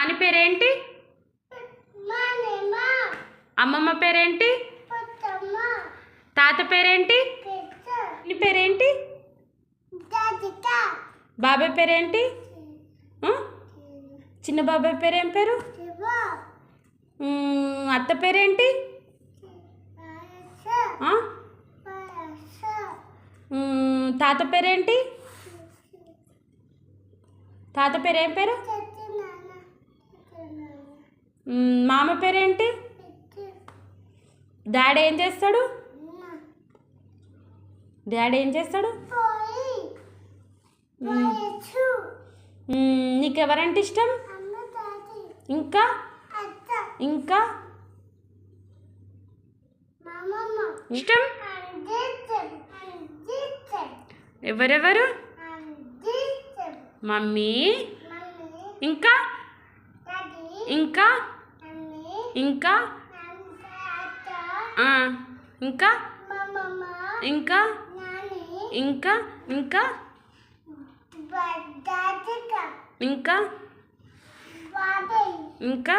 నాని పేరేంటి? అమ్మమ్మ పేరేంటి? తాత పేరేంటి? నీ పేరేంటి? బాబాయ్ పేరేంటి? చిన్న బాబాయ్ పేరేం పేరు? అత్త పేరేంటి? తాత పేరేంటి? తాత పేరేం పేరు? మామ పేరేంటి? డాడీ ఏం చేస్తాడు? డాడీ ఏం చేస్తాడు? నీకెవరంటే ఇష్టం? ఇంకా ఇంకా ఇష్టం ఎవరెవరు? మమ్మీ ఇంకా ఇంకా ఇంకా ఇంకా ఇంకా ఇంకా ఇంకా ఇంకా ఇంకా